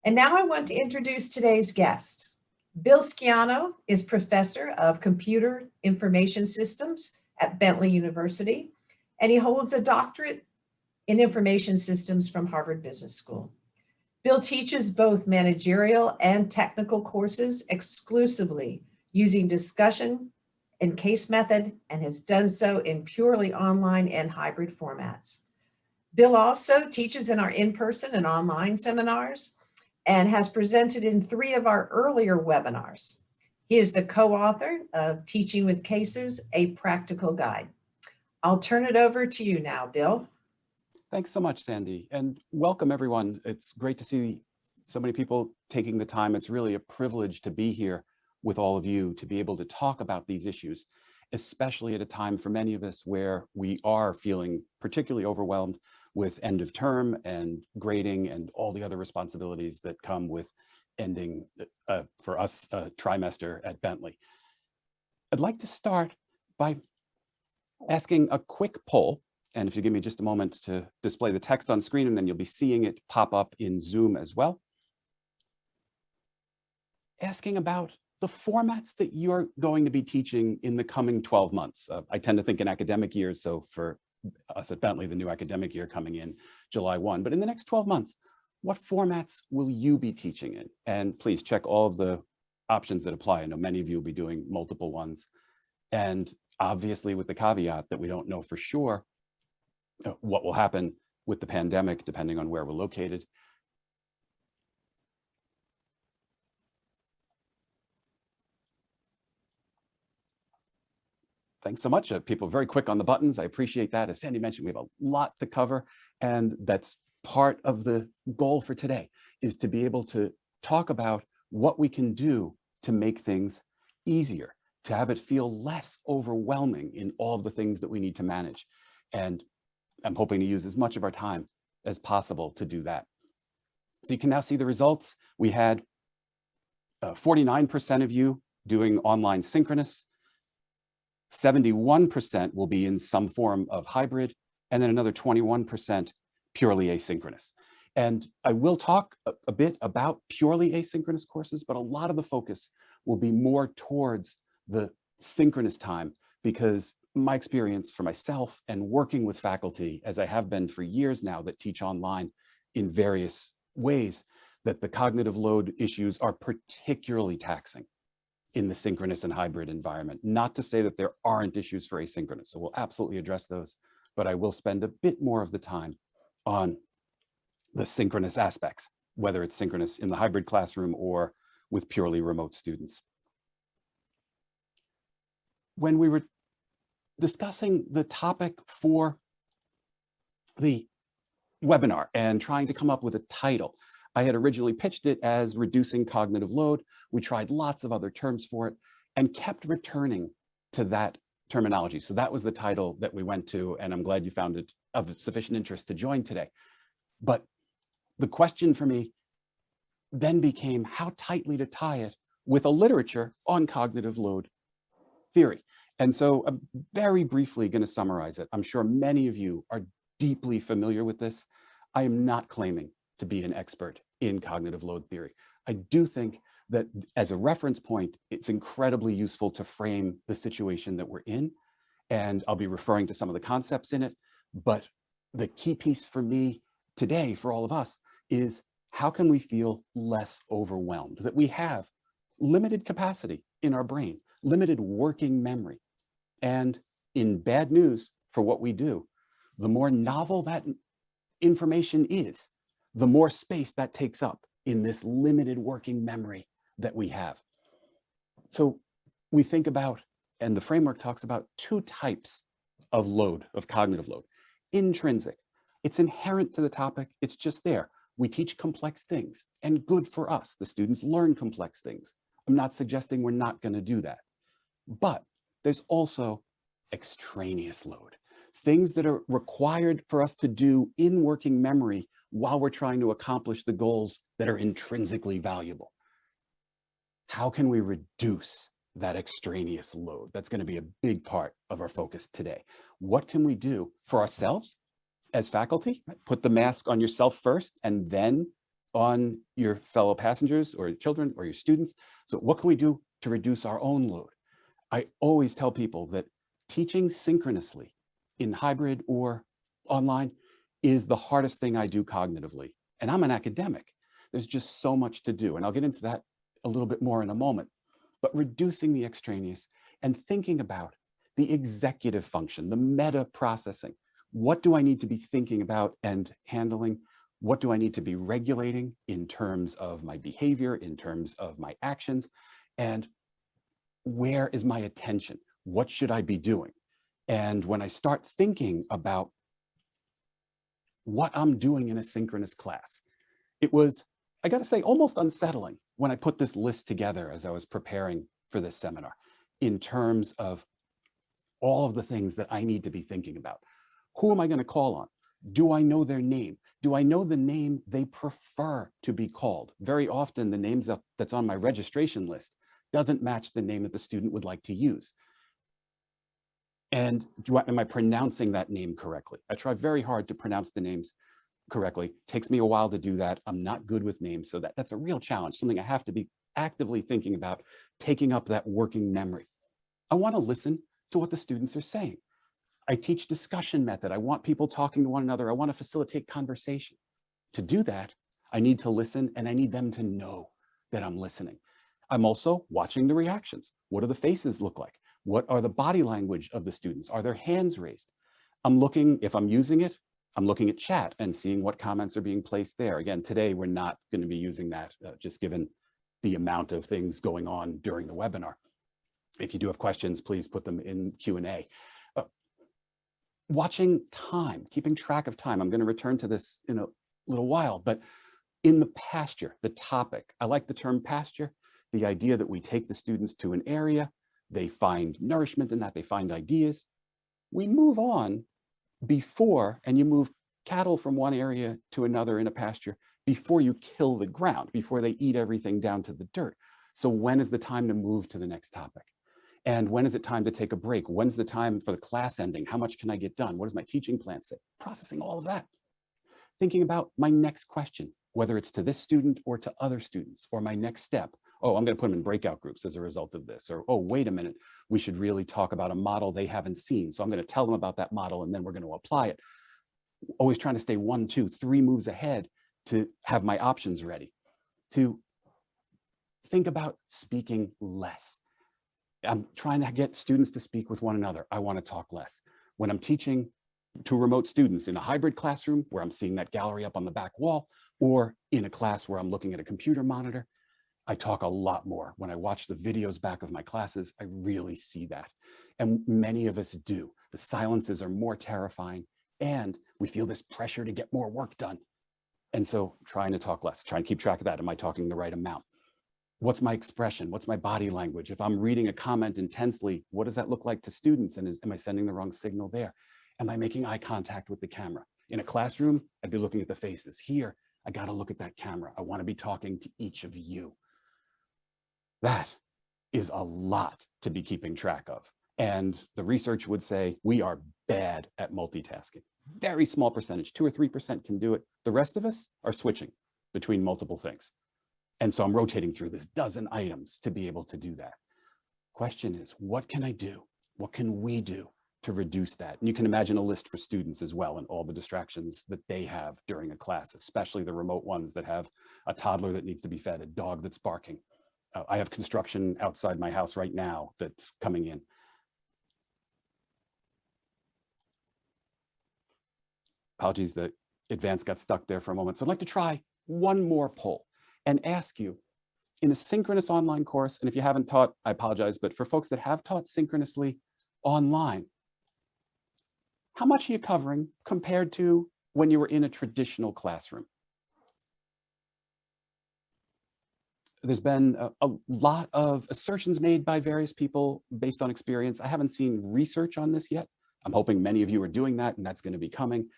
And now I want to introduce today's guest. Bill Schiano is professor of computer information systems at Bentley University, and he holds a doctorate in information systems from Harvard Business School. Bill teaches both managerial and technical courses exclusively using discussion and case method, and has done so in purely online and hybrid formats. Bill also teaches in our in-person and online seminars and has presented in 3 of our earlier webinars. He is the co-author of Teaching with Cases, A Practical Guide. I'll turn it over to you now, Bill. Thanks so much, Sandy, and welcome everyone. It's great to see so many people taking the time. It's really a privilege to be here with all of you, to be able to talk about these issues, especially at a time for many of us where we are feeling particularly overwhelmed with end of term and grading and all the other responsibilities that come with ending, for us, a trimester at Bentley. I'd like to start by asking a quick poll, and if you give me just a moment to display the text on screen, and then you'll be seeing it pop up in Zoom as well. Asking about the formats that you're going to be teaching in the coming 12 months. I tend to think in academic years, so for us at Bentley, the new academic year coming in July 1. But in the next 12 months, what formats will you be teaching in? And please check all of the options that apply. I know many of you will be doing multiple ones. And obviously with the caveat that we don't know for sure what will happen with the pandemic, depending on where we're located. Thanks so much. People are very quick on the buttons. I appreciate that. As Sandy mentioned, we have a lot to cover, and that's part of the goal for today, is to be able to talk about what we can do to make things easier, to have it feel less overwhelming in all of the things that we need to manage. And I'm hoping to use as much of our time as possible to do that. So you can now see the results. We had 49% of you doing online synchronous, 71% will be in some form of hybrid, and then another 21% purely asynchronous. And I will talk a bit about purely asynchronous courses, but a lot of the focus will be more towards the synchronous time, because my experience for myself and working with faculty, as I have been for years now that teach online in various ways, that the cognitive load issues are particularly taxing in the synchronous and hybrid environment. Not to say that there aren't issues for asynchronous, so we'll absolutely address those, but I will spend a bit more of the time on the synchronous aspects, whether it's synchronous in the hybrid classroom or with purely remote students. When we were discussing the topic for the webinar and trying to come up with a title, I had originally pitched it as reducing cognitive load. We tried lots of other terms for it and kept returning to that terminology. So that was the title that we went to, and I'm glad you found it of sufficient interest to join today. But the question for me then became how tightly to tie it with a literature on cognitive load theory. And so I'm very briefly going to summarize it. I'm sure many of you are deeply familiar with this. I am not claiming to be an expert in cognitive load theory. I do think that as a reference point, it's incredibly useful to frame the situation that we're in. And I'll be referring to some of the concepts in it. But the key piece for me today, for all of us, is how can we feel less overwhelmed? That we have limited capacity in our brain, limited working memory. And in bad news for what we do, the more novel that information is, the more space that takes up in this limited working memory that we have. So we think about, and the framework talks about, 2 types of load, of cognitive load. Intrinsic, it's inherent to the topic, it's just there. We teach complex things, and good for us. The students learn complex things. I'm not suggesting we're not going to do that. But there's also extraneous load, things that are required for us to do in working memory while we're trying to accomplish the goals that are intrinsically valuable. How can we reduce that extraneous load? That's going to be a big part of our focus today. What can we do for ourselves as faculty? Put the mask on yourself first, and then on your fellow passengers or your children or your students. So what can we do to reduce our own load? I always tell people that teaching synchronously in hybrid or online is the hardest thing I do cognitively. And I'm an academic. There's just so much to do. And I'll get into that a little bit more in a moment. But reducing the extraneous and thinking about the executive function, the meta processing. What do I need to be thinking about and handling? What do I need to be regulating in terms of my behavior, in terms of my actions? And where is my attention? What should I be doing? And when I start thinking about what I'm doing in a synchronous class, it was, I got to say, almost unsettling when I put this list together as I was preparing for this seminar in terms of all of the things that I need to be thinking about. Who am I going to call on? Do I know their name? Do I know the name they prefer to be called? Very often the names that's on my registration list doesn't match the name that the student would like to use. And am I pronouncing that name correctly? I try very hard to pronounce the names correctly. Takes me a while to do that. I'm not good with names, so that's a real challenge, something I have to be actively thinking about, taking up that working memory. I want to listen to what the students are saying. I teach discussion method. I want people talking to one another. I want to facilitate conversation. To do that, I need to listen and I need them to know that I'm listening. I'm also watching the reactions. What do the faces look like? What are the body language of the students? Are their hands raised? I'm looking, if I'm using it, I'm looking at chat and seeing what comments are being placed there. Again, today we're not going to be using that, just given the amount of things going on during the webinar. If you do have questions, please put them in Q&A. Watching time, keeping track of time. I'm going to return to this in a little while, but in the pasture, the topic, I like the term pasture, the idea that we take the students to an area, they find nourishment in that, they find ideas. We move on before, and you move cattle from one area to another in a pasture before you kill the ground, before they eat everything down to the dirt. So when is the time to move to the next topic? And when is it time to take a break? When's the time for the class ending? How much can I get done? What does my teaching plan say? Processing all of that. Thinking about my next question, whether it's to this student or to other students, or my next step. Oh, I'm going to put them in breakout groups as a result of this. Or, oh, wait a minute, we should really talk about a model they haven't seen. So I'm going to tell them about that model and then we're going to apply it. Always trying to stay 1, 2, 3 moves ahead to have my options ready. To think about speaking less. I'm trying to get students to speak with one another. I want to talk less. When I'm teaching to remote students in a hybrid classroom where I'm seeing that gallery up on the back wall, or in a class where I'm looking at a computer monitor, I talk a lot more. When I watch the videos back of my classes, I really see that. And many of us do. The silences are more terrifying and we feel this pressure to get more work done. And so trying to talk less, trying to keep track of that. Am I talking the right amount? What's my expression? What's my body language? If I'm reading a comment intensely, what does that look like to students? And am I sending the wrong signal there? Am I making eye contact with the camera? In a classroom, I'd be looking at the faces. Here, I got to look at that camera. I want to be talking to each of you. That is a lot to be keeping track of. And the research would say we are bad at multitasking. Very small percentage, 2 or 3% can do it. The rest of us are switching between multiple things. And so I'm rotating through this dozen items to be able to do that. Question is, what can I do? What can we do to reduce that? And you can imagine a list for students as well and all the distractions that they have during a class, especially the remote ones that have a toddler that needs to be fed, a dog that's barking. I have construction outside my house right now that's coming in. Apologies, the advance got stuck there for a moment. So I'd like to try one more poll and ask you, in a synchronous online course, and if you haven't taught, I apologize, but for folks that have taught synchronously online, how much are you covering compared to when you were in a traditional classroom? There's been a lot of assertions made by various people based on experience. I haven't seen research on this yet. I'm hoping many of you are doing that, and that's going to be coming.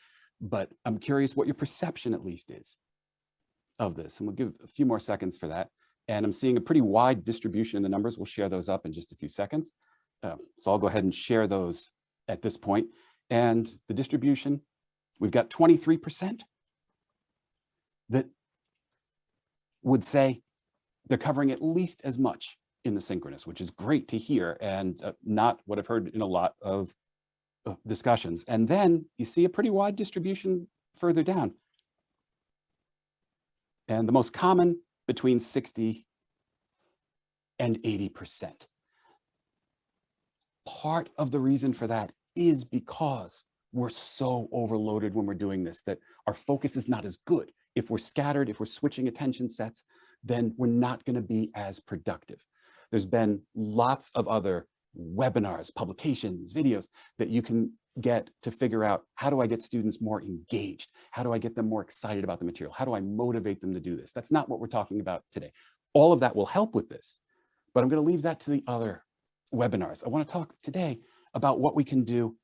But I'm curious what your perception at least is of this. And we'll give a few more seconds for that. And I'm seeing a pretty wide distribution in the numbers. We'll share those up in just a few seconds. So I'll go ahead and share those at this point. And the distribution, we've got 23% that would say they're covering at least as much in the synchronous, which is great to hear and not what I've heard in a lot of discussions. And then you see a pretty wide distribution further down. And the most common between 60 and 80%. Part of the reason for that is because we're so overloaded when we're doing this, that our focus is not as good. If we're scattered, if we're switching attention sets, then we're not going to be as productive. There's been lots of other webinars, publications, videos that you can get to figure out, how do I get students more engaged? How do I get them more excited about the material? How do I motivate them to do this? That's not what we're talking about today. All of that will help with this, but I'm going to leave that to the other webinars. I want to talk today about what we can do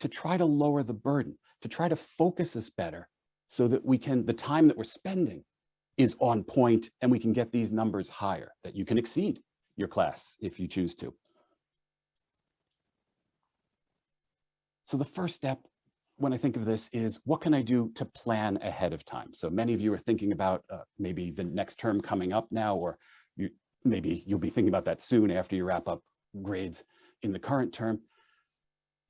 to try to lower the burden, to try to focus us better so that we can, the time that we're spending is on point and we can get these numbers higher, that you can exceed your class if you choose to. So the first step when I think of this is, what can I do to plan ahead of time? So many of you are thinking about maybe the next term coming up now, or maybe you'll be thinking about that soon after you wrap up grades in the current term.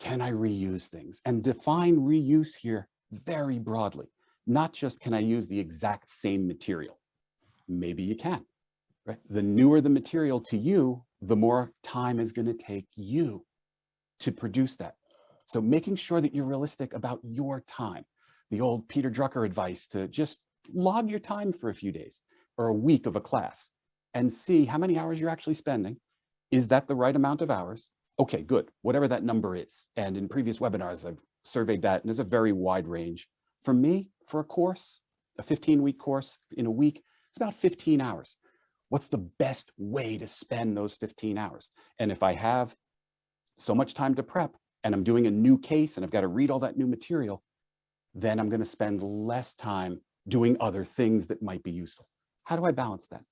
Can I reuse things? And define reuse here very broadly. Not just can I use the exact same material. Maybe you can, right? The newer the material to you, the more time is going to take you to produce that. So making sure that you're realistic about your time. The old Peter Drucker advice to just log your time for a few days or a week of a class and see how many hours you're actually spending. Is that the right amount of hours? Okay, good, whatever that number is. And in previous webinars, I've surveyed that, and there's a very wide range. For me, for a course, a 15-week course in a week, it's about 15 hours. What's the best way to spend those 15 hours? And if I have so much time to prep and I'm doing a new case and I've got to read all that new material, then I'm going to spend less time doing other things that might be useful. How do I balance that?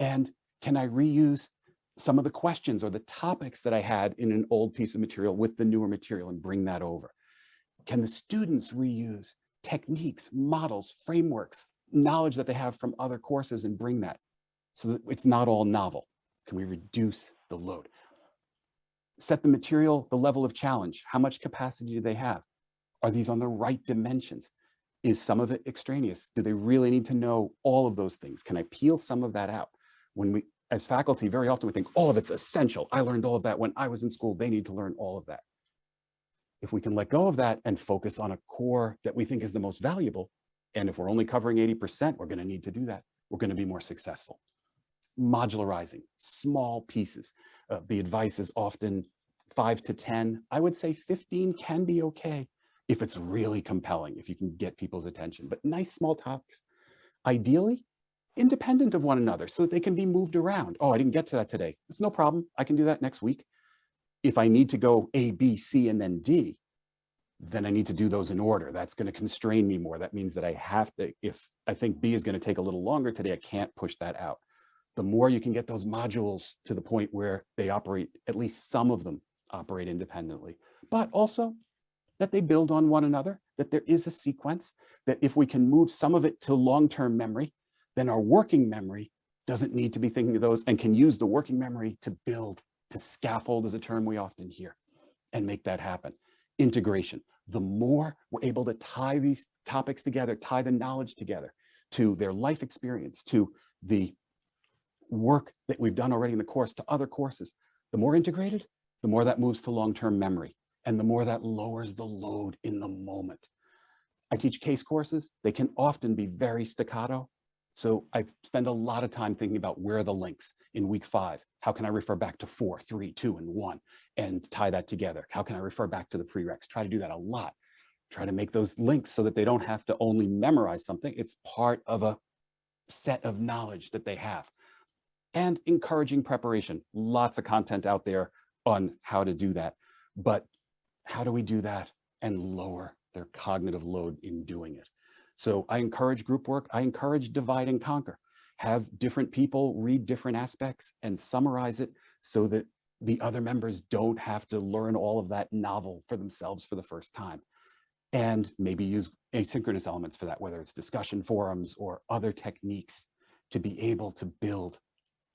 And can I reuse some of the questions or the topics that I had in an old piece of material with the newer material and bring that over? Can the students reuse techniques, models, frameworks, knowledge that they have from other courses and bring that so that it's not all novel? Can we reduce the load? Set the material, the level of challenge. How much capacity do they have? Are these on the right dimensions? Is some of it extraneous? Do they really need to know all of those things? Can I peel some of that out? When we, as faculty, very often we think all of it's essential. I learned all of that when I was in school. They need to learn all of that. If we can let go of that and focus on a core that we think is the most valuable, and if we're only covering 80%, we're going to need to do that. We're going to be more successful. Modularizing small pieces. The advice is often 5 to 10. I would say 15 can be okay if it's really compelling, if you can get people's attention. But nice small topics, ideally independent of one another so that they can be moved around. Oh, I didn't get to that today. It's no problem. I can do that next week. If I need to go A, B, C, and then D, then I need to do those in order. That's going to constrain me more. That means that I have to, if I think B is going to take a little longer today, I can't push that out. The more you can get those modules to the point where they operate, at least some of them operate independently, but also that they build on one another, that there is a sequence, that if we can move some of it to long-term memory, then our working memory doesn't need to be thinking of those and can use the working memory to build, to scaffold is a term we often hear, and make that happen. Integration. The more we're able to tie these topics together, tie the knowledge together to their life experience, to the work that we've done already in the course, to other courses, the more integrated, the more that moves to long-term memory, and the more that lowers the load in the moment. I teach case courses. They can often be very staccato. So I spend a lot of time thinking about where are the links in week 5. How can I refer back to 4, 3, 2, and 1 and tie that together? How can I refer back to the prereqs? Try to do that a lot. Try to make those links so that they don't have to only memorize something. It's part of a set of knowledge that they have. And encouraging preparation. Lots of content out there on how to do that. But how do we do that and lower their cognitive load in doing it? So I encourage group work. I encourage divide and conquer. Have different people read different aspects and summarize it so that the other members don't have to learn all of that novel for themselves for the first time. And maybe use asynchronous elements for that, whether it's discussion forums or other techniques to be able to build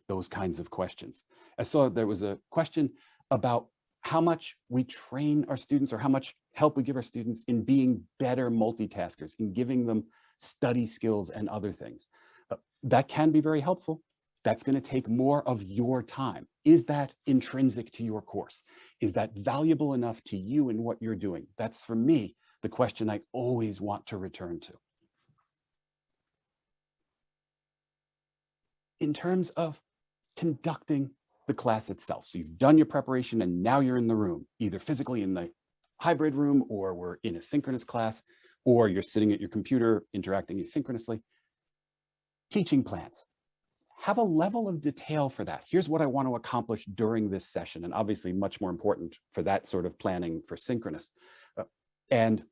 those kinds of questions. I saw there was a question about how much we train our students or how much help we give our students in being better multitaskers, in giving them study skills and other things. That can be very helpful. That's going to take more of your time. Is that intrinsic to your course? Is that valuable enough to you in what you're doing? That's, for me, the question I always want to return to. In terms of conducting the class itself, so you've done your preparation and now you're in the room, either physically in the hybrid room, or we're in a synchronous class, or you're sitting at your computer interacting asynchronously. Teaching plans. Have a level of detail for that. Here's what I want to accomplish during this session, and obviously much more important for that sort of planning for synchronous. And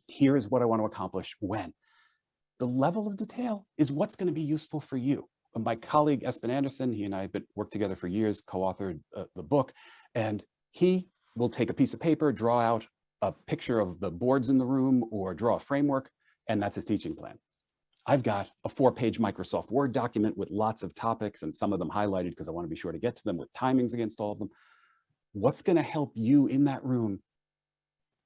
here is what I want to accomplish when. The level of detail is what's going to be useful for you. My colleague, Espen Anderson, he and I have worked together for years, co-authored the book, and he will take a piece of paper, draw out a picture of the boards in the room, or draw a framework, and that's his teaching plan. I've got a 4-page Microsoft Word document with lots of topics, and some of them highlighted because I want to be sure to get to them, with timings against all of them. What's going to help you in that room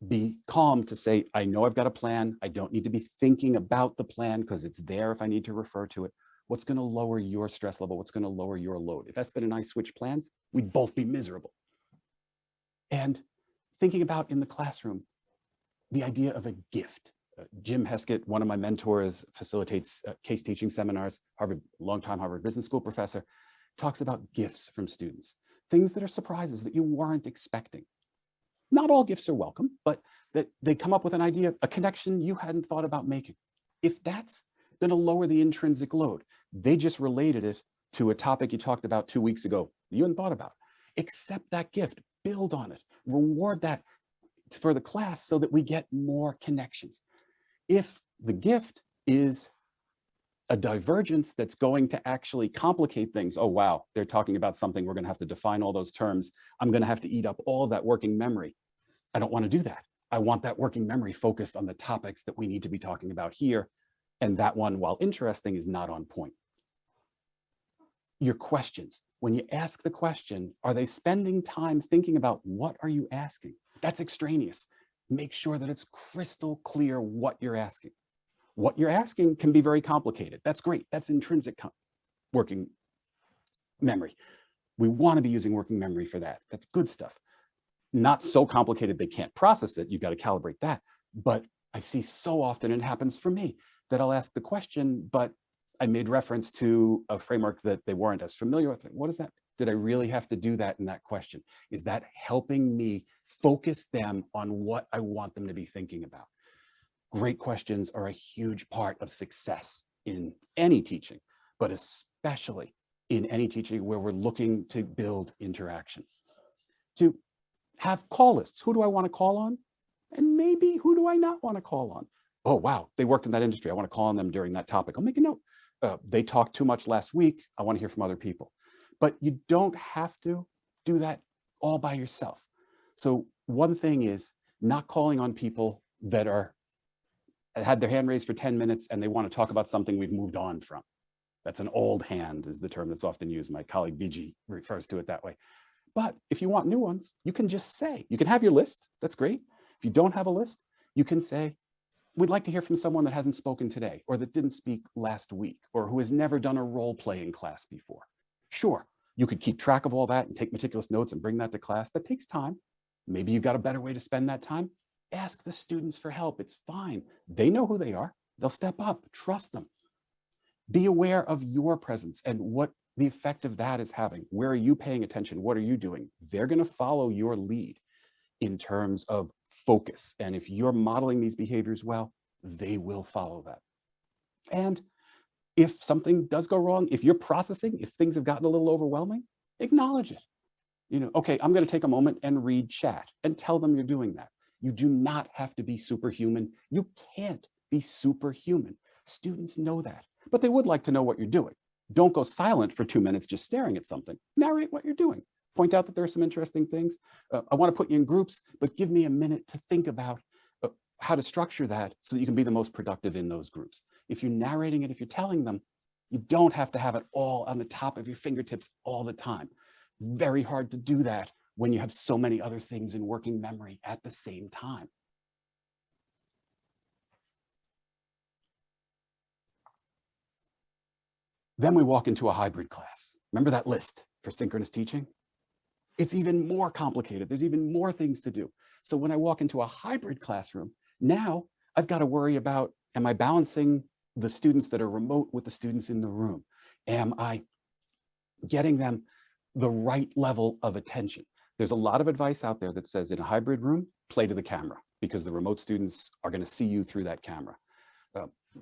be calm to say, I know I've got a plan. I don't need to be thinking about the plan because it's there if I need to refer to it. What's going to lower your stress level? What's going to lower your load? If Espen and I switch plans, we'd both be miserable. And thinking about in the classroom, the idea of a gift. Jim Heskett, one of my mentors, facilitates case teaching seminars, longtime Harvard Business School professor, talks about gifts from students, things that are surprises that you weren't expecting. Not all gifts are welcome, but that they come up with an idea, a connection you hadn't thought about making. If that's going to lower the intrinsic load, they just related it to a topic you talked about 2 weeks ago you hadn't thought about. Accept that gift, build on it, reward that for the class so that we get more connections. If the gift is a divergence that's going to actually complicate things, oh wow, they're talking about something, we're going to have to define all those terms, I'm going to have to eat up all that working memory. I don't want to do that. I want that working memory focused on the topics that we need to be talking about here, and that one, while interesting, is not on point. Your questions, when you ask the question, are they spending time thinking about what are you asking? That's extraneous. Make sure that it's crystal clear what you're asking. What you're asking can be very complicated. That's great. That's intrinsic working memory. We want to be using working memory for that. That's good stuff. Not so complicated they can't process it. You've got to calibrate that. But I see so often, it happens for me, that I'll ask the question, but I made reference to a framework that they weren't as familiar with. What is that? Did I really have to do that in that question? Is that helping me focus them on what I want them to be thinking about? Great questions are a huge part of success in any teaching, but especially in any teaching where we're looking to build interaction. To have call lists. Who do I want to call on? And maybe who do I not want to call on? Oh, wow, they worked in that industry. I want to call on them during that topic. I'll make a note. They talked too much last week. I want to hear from other people. But you don't have to do that all by yourself. So one thing is not calling on people that had their hand raised for 10 minutes and they want to talk about something we've moved on from. That's an old hand is the term that's often used. My colleague Vijay refers to it that way. But if you want new ones, you can just say, you can have your list. That's great. If you don't have a list, you can say, we'd like to hear from someone that hasn't spoken today, or that didn't speak last week, or who has never done a role play in class before. Sure, you could keep track of all that and take meticulous notes and bring that to class. That takes time. Maybe you've got a better way to spend that time. Ask the students for help. It's fine. They know who they are. They'll step up. Trust them. Be aware of your presence and what the effect of that is having. Where are you paying attention? What are you doing? They're going to follow your lead in terms of focus. And if you're modeling these behaviors well, they will follow that. And if something does go wrong, if you're processing, if things have gotten a little overwhelming, acknowledge it. You know, okay, I'm going to take a moment and read chat and tell them you're doing that. You do not have to be superhuman. You can't be superhuman. Students know that, but they would like to know what you're doing. Don't go silent for 2 minutes just staring at something. Narrate what you're doing. Point out that there are some interesting things. I want to put you in groups, but give me a minute to think about how to structure that so that you can be the most productive in those groups. If you're narrating it, if you're telling them, You don't have to have it all on the top of your fingertips all the time. Very hard to do that when you have so many other things in working memory at the same time. Then we walk into a hybrid class. Remember that list for synchronous teaching? It's even more complicated. There's even more things to do. So when I walk into a hybrid classroom, now I've got to worry about, am I balancing the students that are remote with the students in the room? Am I getting them the right level of attention? There's a lot of advice out there that says in a hybrid room, play to the camera because the remote students are going to see you through that camera.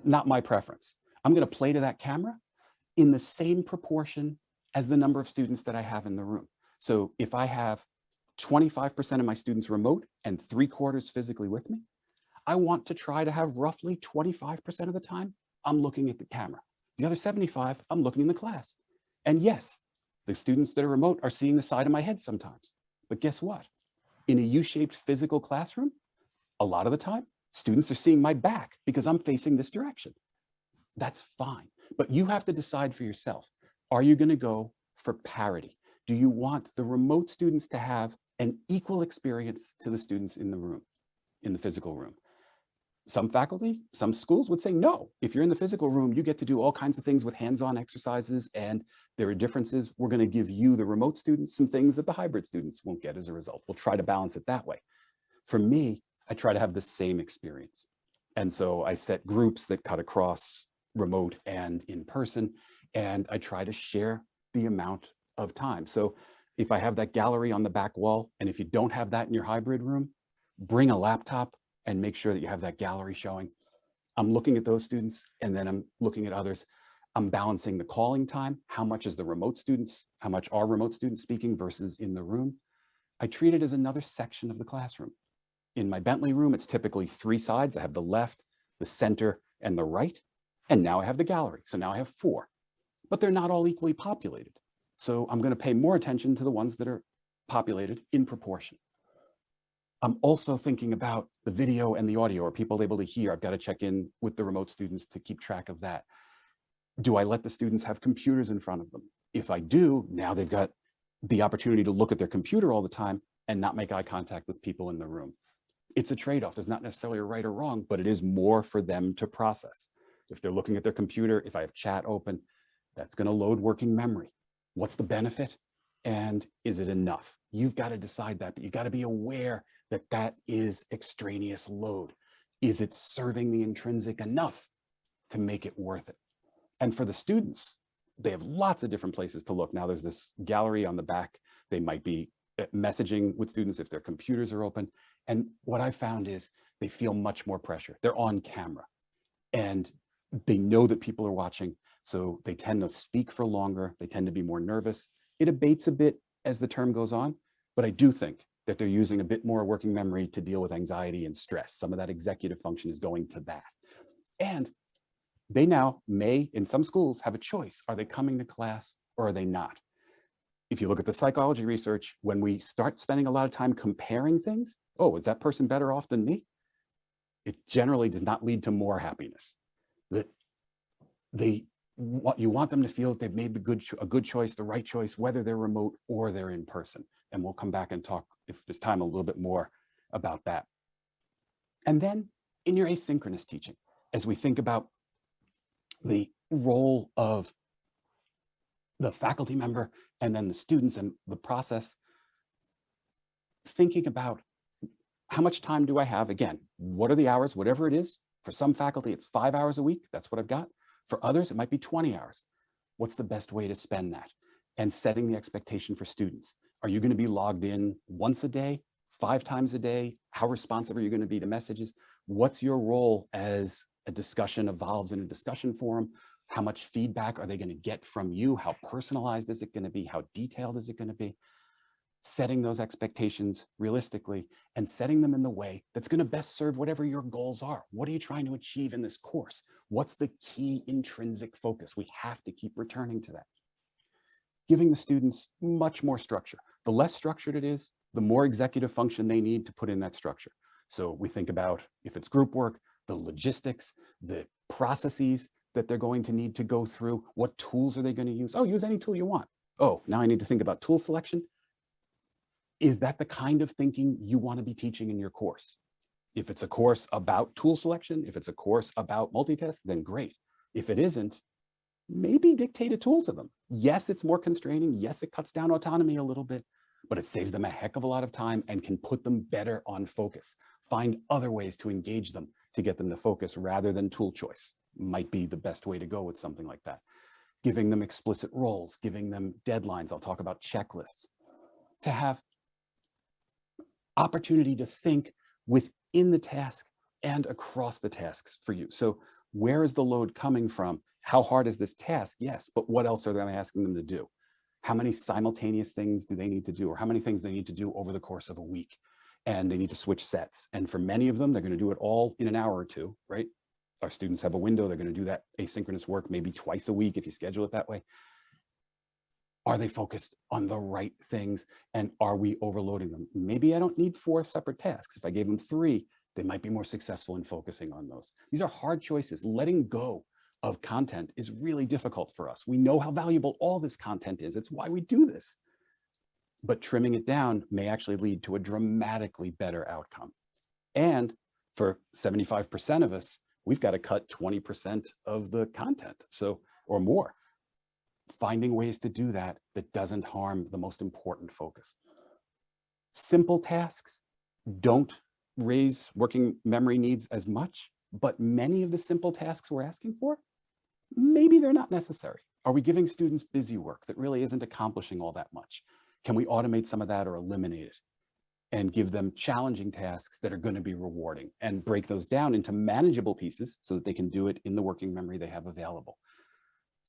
Not my preference. I'm going to play to that camera in the same proportion as the number of students that I have in the room. So if I have 25% of my students remote and 3/4 physically with me, I want to try to have roughly 25% of the time I'm looking at the camera. The other 75, I'm looking in the class. And yes, the students that are remote are seeing the side of my head sometimes. But guess what? In a U-shaped physical classroom, a lot of the time, students are seeing my back because I'm facing this direction. That's fine. But you have to decide for yourself, are you going to go for parity? Do you want the remote students to have an equal experience to the students in the room, in the physical room? Some faculty, some schools would say, no, if you're in the physical room, you get to do all kinds of things with hands-on exercises, and there are differences. We're going to give you, the remote students, some things that the hybrid students won't get as a result. We'll try to balance it that way. For me, I try to have the same experience. And so I set groups that cut across remote and in person, and I try to share the amount of time. So if I have that gallery on the back wall, and if you don't have that in your hybrid room, bring a laptop and make sure that you have that gallery showing. I'm looking at those students, and then I'm looking at others. I'm balancing the calling time. How much is the remote students? How much are remote students speaking versus in the room? I treat it as another section of the classroom. In my Bentley room, it's typically 3 sides. I have the left, the center, and the right. And now I have the gallery. So now I have 4. But they're not all equally populated. So I'm going to pay more attention to the ones that are populated in proportion. I'm also thinking about the video and the audio. Are people able to hear? I've got to check in with the remote students to keep track of that. Do I let the students have computers in front of them? If I do, now they've got the opportunity to look at their computer all the time and not make eye contact with people in the room. It's a trade-off. There's not necessarily a right or wrong, but it is more for them to process. If they're looking at their computer, if I have chat open, that's going to load working memory. What's the benefit? And is it enough? You've got to decide that, but you've got to be aware that that is extraneous load. Is it serving the intrinsic enough to make it worth it? And for the students, they have lots of different places to look. Now there's this gallery on the back. They might be messaging with students if their computers are open. And what I found is they feel much more pressure. They're on camera and they know that people are watching. So they tend to speak for longer. They tend to be more nervous. It abates a bit as the term goes on, but I do think that they're using a bit more working memory to deal with anxiety and stress. Some of that executive function is going to that. And they now may, in some schools, have a choice. Are they coming to class or are they not? If you look at the psychology research, when we start spending a lot of time comparing things, oh, is that person better off than me? It generally does not lead to more happiness. That you want them to feel that they've made a good choice, the right choice, whether they're remote or they're in person. And we'll come back and talk, if there's time, a little bit more about that. And then in your asynchronous teaching, as we think about the role of the faculty member and then the students and the process, thinking about how much time do I have? Again, what are the hours, whatever it is. For some faculty, it's 5 hours a week. That's what I've got. For others, it might be 20 hours. What's the best way to spend that? And setting the expectation for students. Are you going to be logged in once a day, 5 times a day? How responsive are you going to be to messages? What's your role as a discussion evolves in a discussion forum? How much feedback are they going to get from you? How personalized is it going to be? How detailed is it going to be? Setting those expectations realistically and setting them in the way that's going to best serve whatever your goals are. What are you trying to achieve in this course? What's the key intrinsic focus? We have to keep returning to that. Giving the students much more structure. The less structured it is, the more executive function they need to put in that structure. So we think about, if it's group work, the logistics, the processes, that they're going to need to go through. What tools are they going to use? Oh, use any tool you want. Oh, now I need to think about tool selection. Is that the kind of thinking you want to be teaching in your course? If it's a course about tool selection, if it's a course about multitask, then great. If it isn't, maybe dictate a tool to them. Yes, it's more constraining. Yes, it cuts down autonomy a little bit, but it saves them a heck of a lot of time and can put them better on focus. Find other ways to engage them to get them to focus rather than tool choice might be the best way to go with something like that. Giving them explicit roles, giving them deadlines. I'll talk about checklists. To have opportunity to think within the task and across the tasks for you. So where is the load coming from? How hard is this task? Yes, but what else are they asking them to do? How many simultaneous things do they need to do, or how many things they need to do over the course of a week? And they need to switch sets. And for many of them, they're going to do it all in an hour or two, right? Our students have a window. They're going to do that asynchronous work maybe twice a week if you schedule it that way. Are they focused on the right things? And are we overloading them? Maybe I don't need 4 separate tasks. If I gave them 3, they might be more successful in focusing on those. These are hard choices. Letting go of content is really difficult for us. We know how valuable all this content is. It's why we do this. But trimming it down may actually lead to a dramatically better outcome. And for 75% of us, we've got to cut 20% of the content, or more. Finding ways to do that doesn't harm the most important focus. Simple tasks don't raise working memory needs as much, but many of the simple tasks we're asking for, maybe they're not necessary. Are we giving students busy work that really isn't accomplishing all that much? Can we automate some of that or eliminate it and give them challenging tasks that are going to be rewarding and break those down into manageable pieces so that they can do it in the working memory they have available?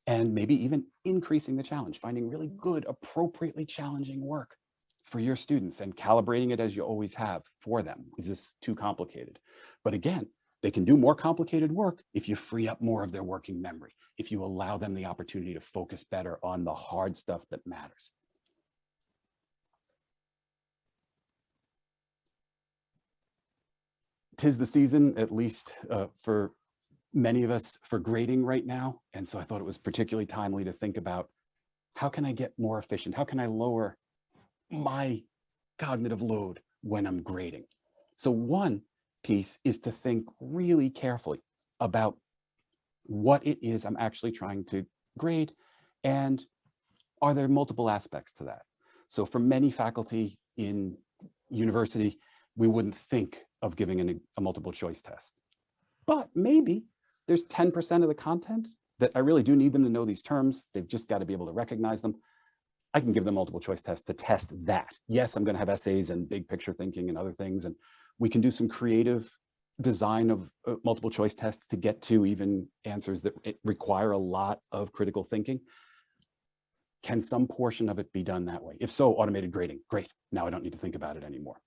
And maybe even increasing the challenge, finding really good, appropriately challenging work for your students and calibrating it as you always have for them. Is this too complicated? But again, they can do more complicated work if you free up more of their working memory, if you allow them the opportunity to focus better on the hard stuff that matters. Tis the season, at least for many of us, for grading right now. And so I thought it was particularly timely to think about, how can I get more efficient? How can I lower my cognitive load when I'm grading? So one piece is to think really carefully about what it is I'm actually trying to grade, and are there multiple aspects to that? So for many faculty in university, we wouldn't think of giving a multiple choice test. But maybe there's 10% of the content that I really do need them to know these terms. They've just got to be able to recognize them. I can give them multiple choice tests to test that. Yes, I'm going to have essays and big picture thinking and other things. And we can do some creative design of multiple choice tests to get to even answers that require a lot of critical thinking. Can some portion of it be done that way? If so, automated grading, great. Now I don't need to think about it anymore.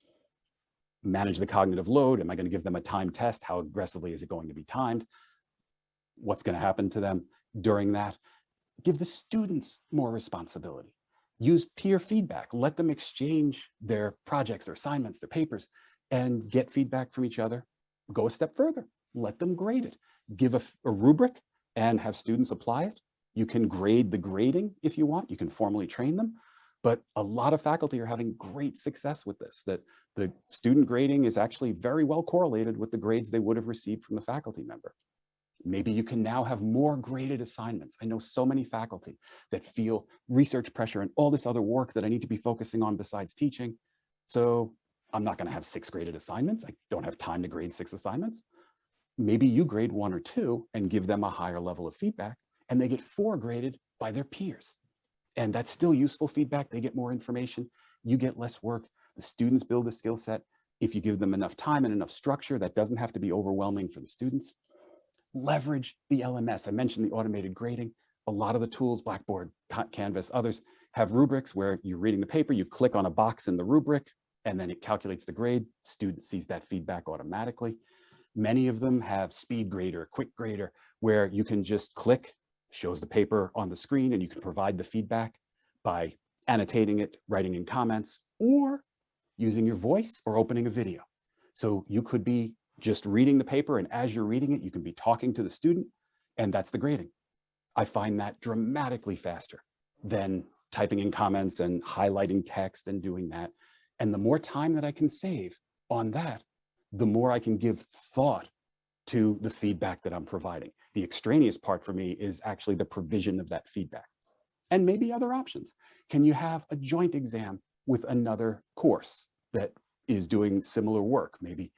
Manage the cognitive load. Am I going to give them a timed test? How aggressively is it going to be timed? What's going to happen to them during that? Give the students more responsibility. Use peer feedback. Let them exchange their projects, their assignments, their papers, and get feedback from each other. Go a step further. Let them grade it. Give a rubric and have students apply it. You can grade the grading if you want. You can formally train them. But a lot of faculty are having great success with this, that the student grading is actually very well correlated with the grades they would have received from the faculty member. Maybe you can now have more graded assignments. I know so many faculty that feel research pressure and all this other work that I need to be focusing on besides teaching. So I'm not going to have 6 graded assignments. I don't have time to grade 6 assignments. Maybe you grade 1 or 2 and give them a higher level of feedback, and they get 4 graded by their peers. And that's still useful feedback. They get more information. You get less work. The students build a skill set. If you give them enough time and enough structure, that doesn't have to be overwhelming for the students. Leverage the LMS. I mentioned the automated grading. A lot of the tools, Blackboard, Canvas, others, have rubrics where you're reading the paper, you click on a box in the rubric, and then it calculates the grade. Student sees that feedback automatically. Many of them have Speed Grader, Quick Grader, where you can just click, shows the paper on the screen, and you can provide the feedback by annotating it, writing in comments, or using your voice or opening a video. So you could be just reading the paper, and as you're reading it, you can be talking to the student. And that's the grading. I find that dramatically faster than typing in comments and highlighting text and doing that. And the more time that I can save on that, the more I can give thought to the feedback that I'm providing. The extraneous part for me is actually the provision of that feedback. And maybe other options. Can you have a joint exam with another course that is doing similar work? Maybe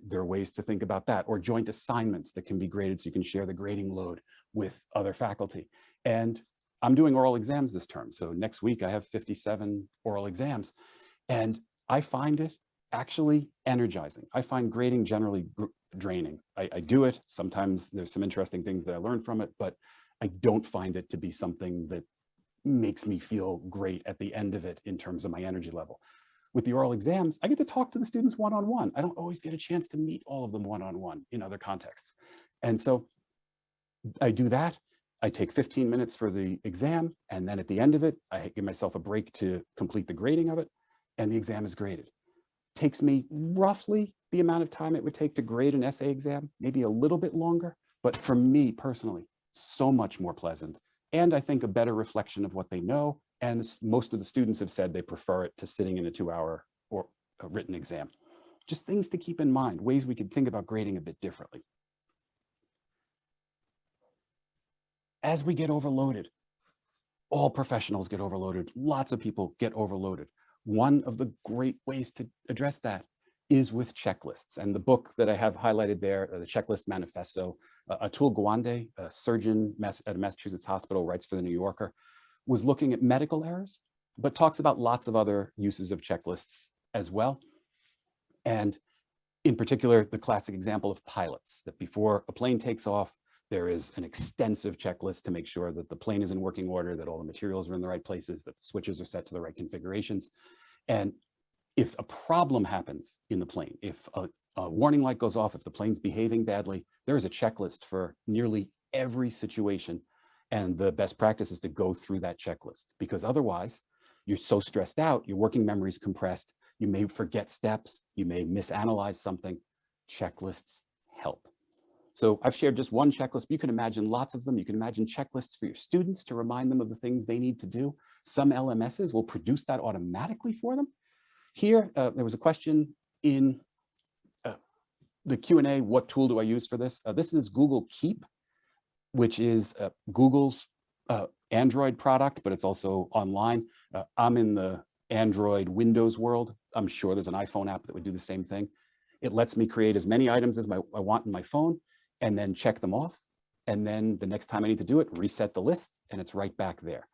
there are ways to think about that, or joint assignments that can be graded so you can share the grading load with other faculty. And I'm doing oral exams this term. So next week I have 57 oral exams, and I find it actually energizing. I find grading generally draining. I do it. Sometimes there's some interesting things that I learn from it, but I don't find it to be something that makes me feel great at the end of it in terms of my energy level. With the oral exams, I get to talk to the students one-on-one. I don't always get a chance to meet all of them one-on-one in other contexts. And so I do that. I take 15 minutes for the exam, and then at the end of it, I give myself a break to complete the grading of it, and the exam is graded. Takes me roughly the amount of time it would take to grade an essay exam, maybe a little bit longer, but for me personally, so much more pleasant. And I think a better reflection of what they know. And most of the students have said they prefer it to sitting in a 2-hour or a written exam. Just things to keep in mind, ways we could think about grading a bit differently. As we get overloaded, all professionals get overloaded. Lots of people get overloaded. One of the great ways to address that is with checklists. And the book that I have highlighted there, the Checklist Manifesto, Atul Gawande, a surgeon at a Massachusetts hospital, writes for the New Yorker, was looking at medical errors, but talks about lots of other uses of checklists as well. And in particular, the classic example of pilots, that before a plane takes off, there is an extensive checklist to make sure that the plane is in working order, that all the materials are in the right places, that the switches are set to the right configurations. And if a problem happens in the plane, if a warning light goes off, if the plane's behaving badly, there is a checklist for nearly every situation. And the best practice is to go through that checklist, because otherwise you're so stressed out, your working memory is compressed, you may forget steps, you may misanalyze something. Checklists help. So I've shared just one checklist, but you can imagine lots of them. You can imagine checklists for your students to remind them of the things they need to do. Some LMSs will produce that automatically for them. Here, there was a question in the Q&A, what tool do I use for this? This is Google Keep, which is Google's Android product, but it's also online. I'm in the Android Windows world. I'm sure there's an iPhone app that would do the same thing. It lets me create as many items as I want in my phone and then check them off. And then the next time I need to do it, reset the list, and it's right back there.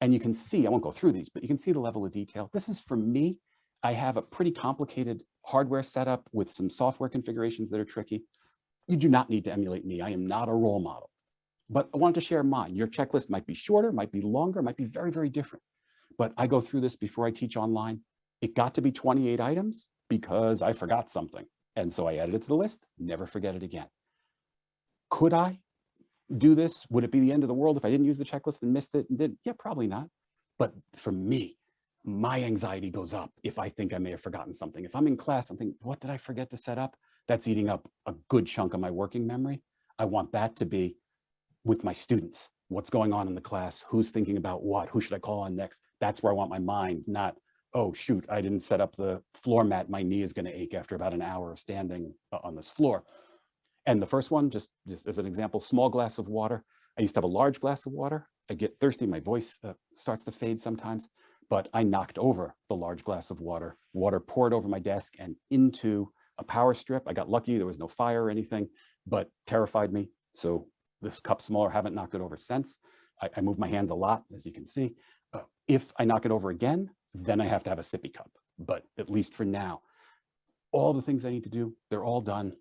And you can see, I won't go through these, but you can see the level of detail. This is for me. I have a pretty complicated hardware setup with some software configurations that are tricky. You do not need to emulate me. I am not a role model. But I wanted to share mine. Your checklist might be shorter, might be longer, might be very, very different. But I go through this before I teach online. It got to be 28 items because I forgot something. And so I added it to the list, never forget it again. Could I do this? Would it be the end of the world if I didn't use the checklist and missed it and did? Yeah, probably not. But for me, my anxiety goes up if I think I may have forgotten something. If I'm in class, I'm thinking, what did I forget to set up? That's eating up a good chunk of my working memory. I want that to be with my students. What's going on in the class? Who's thinking about what? Who should I call on next? That's where I want my mind, not, oh, shoot, I didn't set up the floor mat. My knee is going to ache after about an hour of standing on this floor. And the first one, just as an example, small glass of water. I used to have a large glass of water. I get thirsty. My voice starts to fade sometimes, but I knocked over the large glass of water. Water poured over my desk and into a power strip. I got lucky. There was no fire or anything, but terrified me. So this cup's smaller. Haven't knocked it over since. I move my hands a lot, as you can see. If I knock it over again, then I have to have a sippy cup. But at least for now, all the things I need to do, they're all done.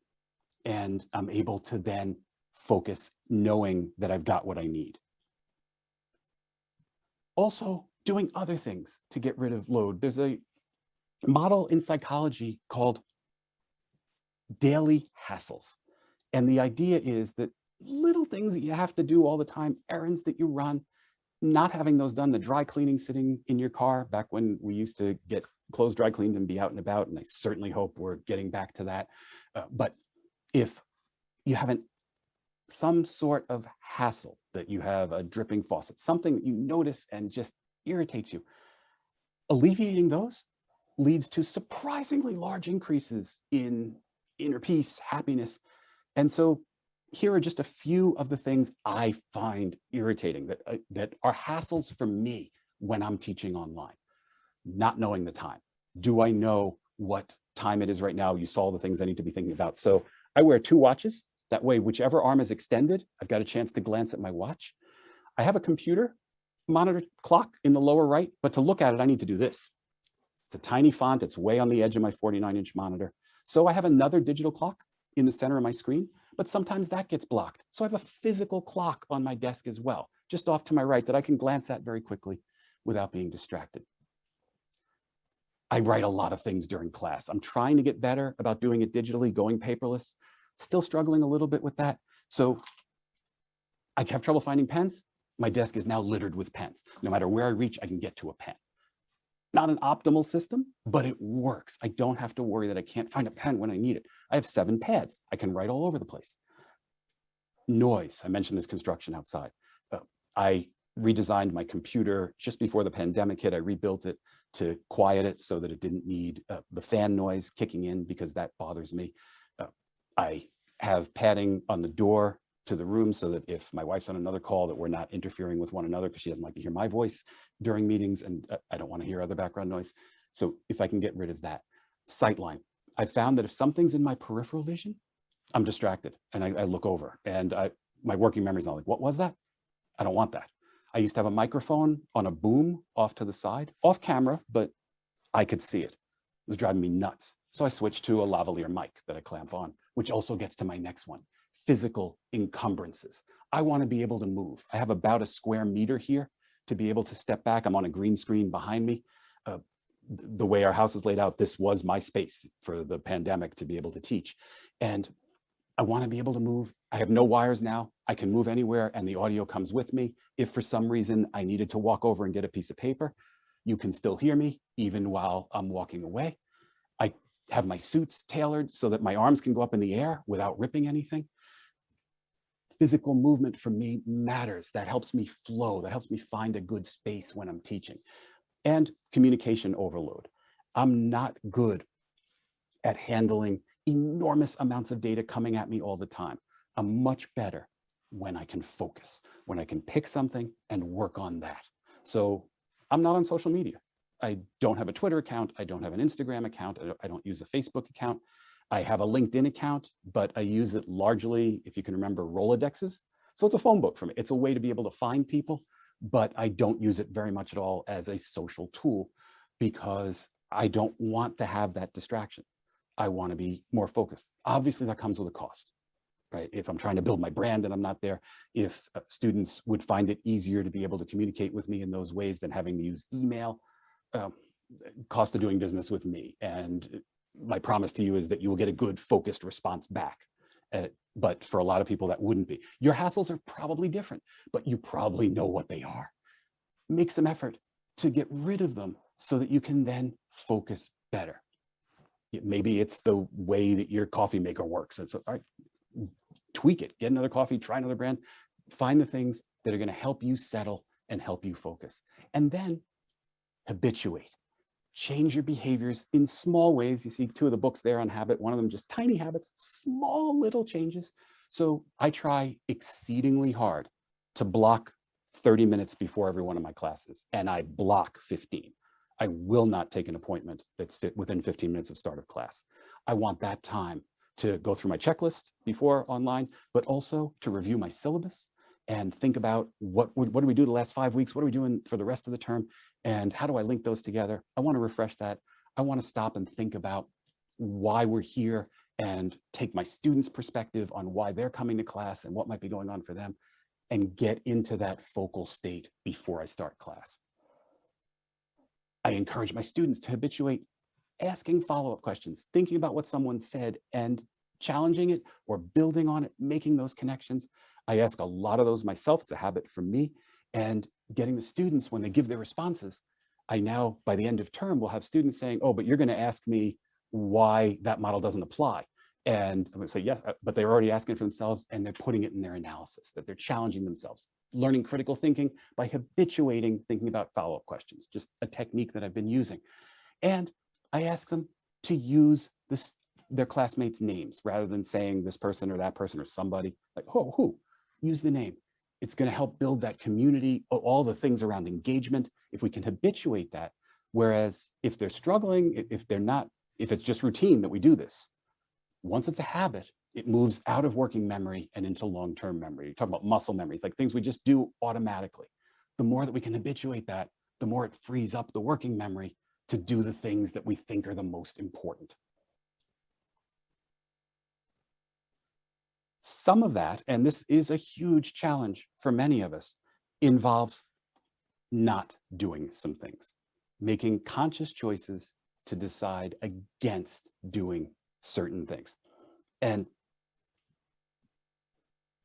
And I'm able to then focus knowing that I've got what I need. Also, doing other things to get rid of load. There's a model in psychology called daily hassles. And the idea is that little things that you have to do all the time, errands that you run, not having those done, the dry cleaning sitting in your car, back when we used to get clothes dry cleaned and be out and about, and I certainly hope we're getting back to that. But if you haven't some sort of hassle, that you have a dripping faucet, something that you notice and just irritates you, alleviating those leads to surprisingly large increases in inner peace, happiness. And so here are just a few of the things I find irritating that are hassles for me when I'm teaching online. Not knowing the time. Do I know what time it is right now? You saw the things I need to be thinking about. So I wear 2 watches. That way, whichever arm is extended, I've got a chance to glance at my watch. I have a computer monitor clock in the lower right, but to look at it, I need to do this. It's a tiny font. It's way on the edge of my 49-inch monitor. So I have another digital clock in the center of my screen, but sometimes that gets blocked. So I have a physical clock on my desk as well, just off to my right, that I can glance at very quickly without being distracted. I write a lot of things during class. I'm trying to get better about doing it digitally, going paperless. Still struggling a little bit with that. So I have trouble finding pens. My desk is now littered with pens. No matter where I reach, I can get to a pen. Not an optimal system, but it works. I don't have to worry that I can't find a pen when I need it. I have 7 pads. I can write all over the place. Noise. I mentioned this construction outside. I redesigned my computer just before the pandemic hit. I rebuilt it to quiet it so that it didn't need the fan noise kicking in, because that bothers me. I have padding on the door to the room so that if my wife's on another call, that we're not interfering with one another, because she doesn't like to hear my voice during meetings, and I don't want to hear other background noise. So if I can get rid of that. Sightline. I found that if something's in my peripheral vision, I'm distracted and I look over, and my working memory's not like, what was that? I don't want that. I used to have a microphone on a boom off to the side, off camera, but I could see it. It was driving me nuts. So I switched to a lavalier mic that I clamp on, which also gets to my next one: physical encumbrances. I want to be able to move. I have about a square meter here to be able to step back. I'm on a green screen behind me. The way our house is laid out, this was my space for the pandemic to be able to teach. And I want to be able to move. I have no wires now. I can move anywhere, and the audio comes with me. If for some reason I needed to walk over and get a piece of paper, you can still hear me even while I'm walking away. I have my suits tailored so that my arms can go up in the air without ripping anything. Physical movement for me matters. That helps me flow. That helps me find a good space when I'm teaching. And communication overload. I'm not good at handling enormous amounts of data coming at me all the time. I'm much better when I can focus, when I can pick something and work on that. So I'm not on social media. I don't have a Twitter account. I don't have an Instagram account. I don't use a Facebook account. I have a LinkedIn account, but I use it largely, if you can remember, Rolodexes. So it's a phone book for me. It's a way to be able to find people, but I don't use it very much at all as a social tool, because I don't want to have that distraction. I want to be more focused. Obviously, that comes with a cost, right? If I'm trying to build my brand and I'm not there, if students would find it easier to be able to communicate with me in those ways than having to use email, cost of doing business with me. And my promise to you is that you will get a good focused response back. But for a lot of people, that wouldn't be. Your hassles are probably different, but you probably know what they are. Make some effort to get rid of them so that you can then focus better. Maybe it's the way that your coffee maker works. And so, all right, tweak it, get another coffee, try another brand, find the things that are going to help you settle and help you focus. And then habituate. Change your behaviors in small ways. You see 2 of the books there on habit, one of them just tiny habits, small little changes. So I try exceedingly hard to block 30 minutes before every one of my classes, and I block 15. I will not take an appointment that's within 15 minutes of start of class. I want that time to go through my checklist before online, but also to review my syllabus and think about what do we do the last 5 weeks? What are we doing for the rest of the term? And how do I link those together? I want to refresh that. I want to stop and think about why we're here and take my students' perspective on why they're coming to class and what might be going on for them, and get into that focal state before I start class. I encourage my students to habituate asking follow-up questions, thinking about what someone said and challenging it or building on it, making those connections. I ask a lot of those myself. It's a habit for me. And getting the students, when they give their responses, I now, by the end of term, will have students saying, oh, but you're going to ask me why that model doesn't apply. And I'm going to say yes, but they're already asking for themselves and they're putting it in their analysis, that they're challenging themselves, learning critical thinking by habituating thinking about follow-up questions, just a technique that I've been using. And I ask them to use their classmates' names rather than saying this person or that person or somebody, like, oh, who? Use the name. It's going to help build that community, all the things around engagement. If we can habituate that, whereas if they're struggling, if they're not, if it's just routine that we do this, once it's a habit, it moves out of working memory and into long-term memory. You talk about muscle memory, like things we just do automatically. The more that we can habituate that, the more it frees up the working memory to do the things that we think are the most important. Some of that, and this is a huge challenge for many of us, involves not doing some things, making conscious choices to decide against doing certain things. And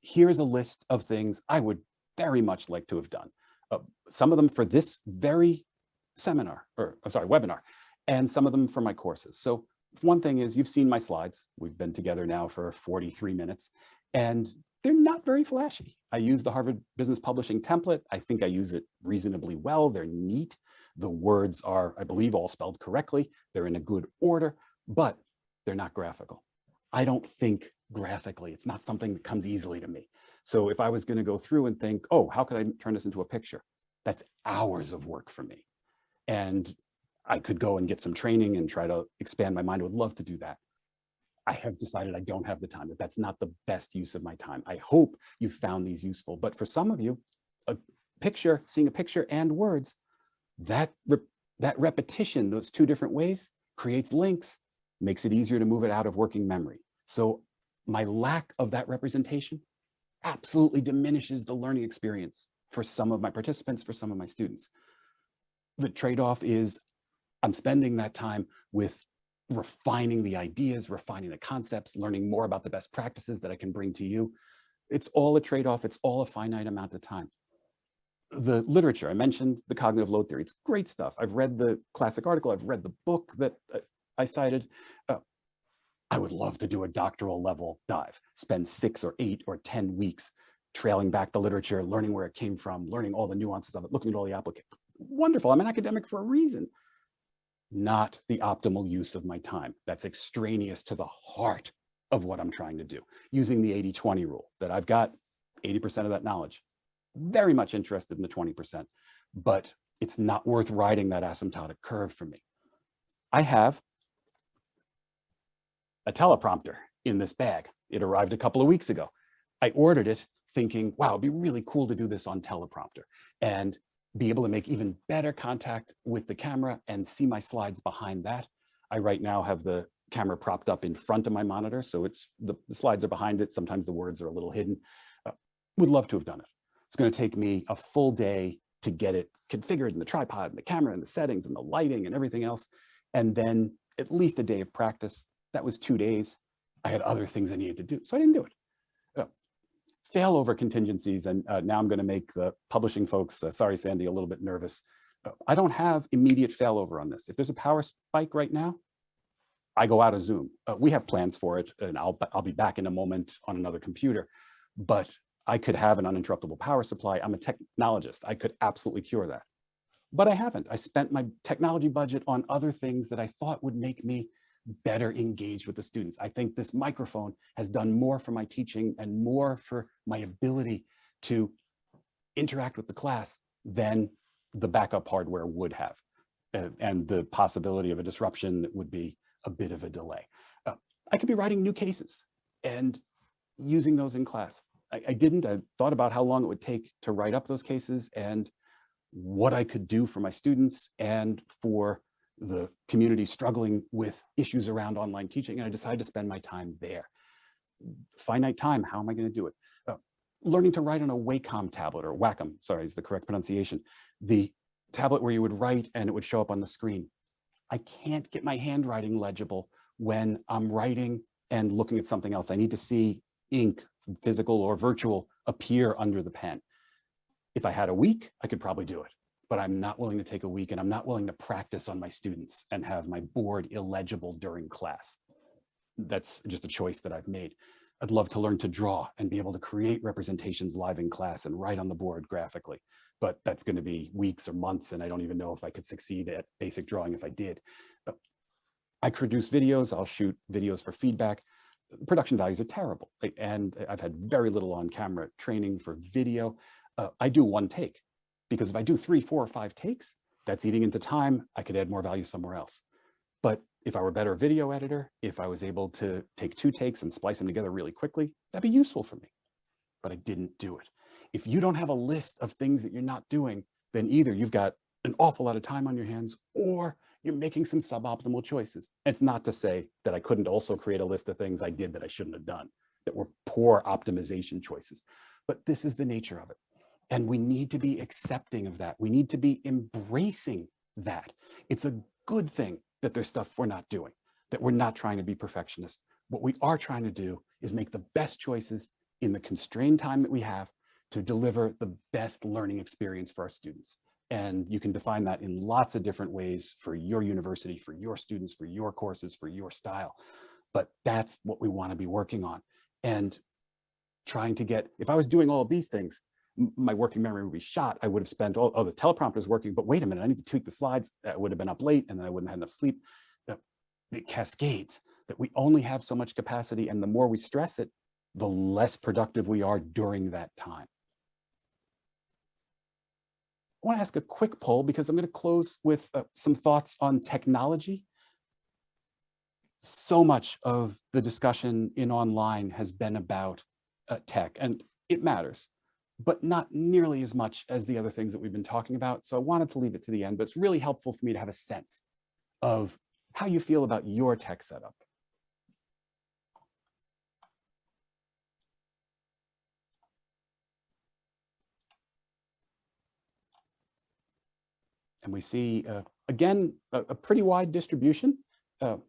here's a list of things I would very much like to have done. Some of them for this very seminar, or I'm sorry, webinar, and some of them for my courses. So one thing is, you've seen my slides. We've been together now for 43 minutes, and they're not very flashy. I use the Harvard Business Publishing template. I think I use it reasonably well. They're neat. The words are, I believe, all spelled correctly. They're in a good order, but they're not graphical. I don't think graphically. It's not something that comes easily to me. So if I was going to go through and think, oh, how could I turn this into a picture? That's hours of work for me. And I could go and get some training and try to expand my mind. I would love to do that. I have decided I don't have the time, that that's not the best use of my time. I hope you found these useful, but for some of you, a picture, seeing a picture and words, that repetition, those two different ways, creates links, makes it easier to move it out of working memory. So my lack of that representation absolutely diminishes the learning experience for some of my participants, for some of my students. The trade-off is I'm spending that time with refining the ideas, refining the concepts, learning more about the best practices that I can bring to you. It's all a trade-off. It's all a finite amount of time. The literature, I mentioned the cognitive load theory. It's great stuff. I've read the classic article. I've read the book that I cited. I would love to do a doctoral level dive, spend 6 or 8 or 10 weeks trailing back the literature, learning where it came from, learning all the nuances of it, looking at all the applications. Wonderful. I'm an academic for a reason. Not the optimal use of my time. That's extraneous to the heart of what I'm trying to do, using the 80-20 rule, that I've got 80% of that knowledge. Very much interested in the 20%, but it's not worth riding that asymptotic curve for me. I have a teleprompter in this bag. It arrived a couple of weeks ago. I ordered it thinking, wow, it'd be really cool to do this on teleprompter and be able to make even better contact with the camera and see my slides behind that. I right now have the camera propped up in front of my monitor, so it's the slides are behind it. Sometimes the words are a little hidden. Would love to have done it. It's going to take me a full day to get it configured in the tripod and the camera and the settings and the lighting and everything else. And then at least a day of practice. That was 2 days. I had other things I needed to do, so I didn't do it. Failover contingencies, and now I'm going to make the publishing folks, sorry, Sandy, a little bit nervous. I don't have immediate failover on this. If there's a power spike right now, I go out of Zoom. We have plans for it, and I'll be back in a moment on another computer, but I could have an uninterruptible power supply. I'm a technologist. I could absolutely cure that, but I haven't. I spent my technology budget on other things that I thought would make me better engaged with the students. I think this microphone has done more for my teaching and more for my ability to interact with the class than the backup hardware would have. And the possibility of a disruption would be a bit of a delay. I could be writing new cases and using those in class. I didn't. I thought about how long it would take to write up those cases and what I could do for my students and for the community struggling with issues around online teaching, and I decided to spend my time there. Finite time, how am I going to do it? Learning to write on a Wacom tablet, or Wacom, sorry, is the correct pronunciation. The tablet where you would write and it would show up on the screen. I can't get my handwriting legible when I'm writing and looking at something else. I need to see ink, physical or virtual, appear under the pen. If I had a week, I could probably do it. But I'm not willing to take a week, and I'm not willing to practice on my students and have my board illegible during class. that's just a choice that I've made. I'd love to learn to draw and be able to create representations live in class and write on the board graphically, but that's going to be weeks or months, and I don't even know if I could succeed at basic drawing if I did. I produce videos, I'll shoot videos for feedback. Production values are terrible, and I've had very little on-camera training for video. I do one take, because if I do 3, 4, or 5 takes, that's eating into time. I could add more value somewhere else. But if I were a better video editor, if I was able to take 2 takes and splice them together really quickly, that'd be useful for me. But I didn't do it. If you don't have a list of things that you're not doing, then either you've got an awful lot of time on your hands, or you're making some suboptimal choices. It's not to say that I couldn't also create a list of things I did that I shouldn't have done, that were poor optimization choices. But this is the nature of it. And we need to be accepting of that. We need to be embracing that. It's a good thing that there's stuff we're not doing, that we're not trying to be perfectionists. What we are trying to do is make the best choices in the constrained time that we have to deliver the best learning experience for our students. And you can define that in lots of different ways for your university, for your students, for your courses, for your style. But that's what we want to be working on. And trying to get, if I was doing all of these things, my working memory would be shot. I would have spent, oh, the teleprompter is working, but wait a minute, I need to tweak the slides. I would have been up late and then I wouldn't have enough sleep. It cascades, that we only have so much capacity, and the more we stress it, the less productive we are during that time. I want to ask a quick poll, because I'm going to close with some thoughts on technology. So much of the discussion in online has been about tech, and it matters, but not nearly as much as the other things that we've been talking about. So I wanted to leave it to the end, but it's really helpful for me to have a sense of how you feel about your tech setup. And we see, again, a pretty wide distribution. So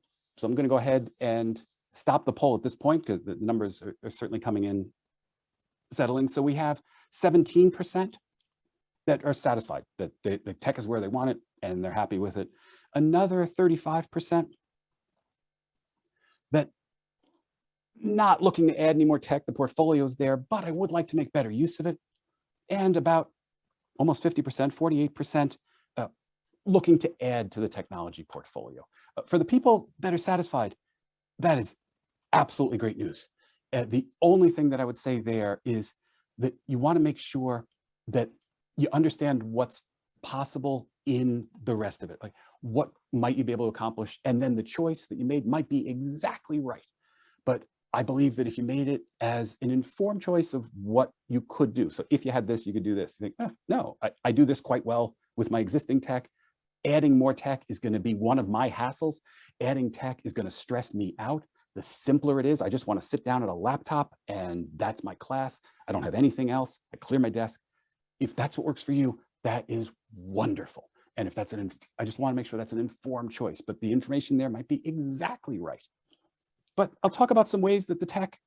I'm going to go ahead and stop the poll at this point, because the numbers are certainly coming in settling. So we have 17% that are satisfied, that the tech is where they want it and they're happy with it. Another 35% that not looking to add any more tech, the portfolio's there, but I would like to make better use of it. And about almost 50%, 48%, looking to add to the technology portfolio. For the people that are satisfied, that is absolutely great news. The only thing that I would say there is that you want to make sure that you understand what's possible in the rest of it. Like, what might you be able to accomplish? And then the choice that you made might be exactly right. But I believe that if you made it as an informed choice of what you could do, so if you had this, you could do this. You think, no, I do this quite well with my existing tech. Adding more tech is going to be one of my hassles. Adding tech is going to stress me out. The simpler it is, I just want to sit down at a laptop and that's my class. I don't have anything else. I clear my desk. If that's what works for you, that is wonderful. And if that's I just want to make sure that's an informed choice, but the information there might be exactly right. But I'll talk about some ways that the tech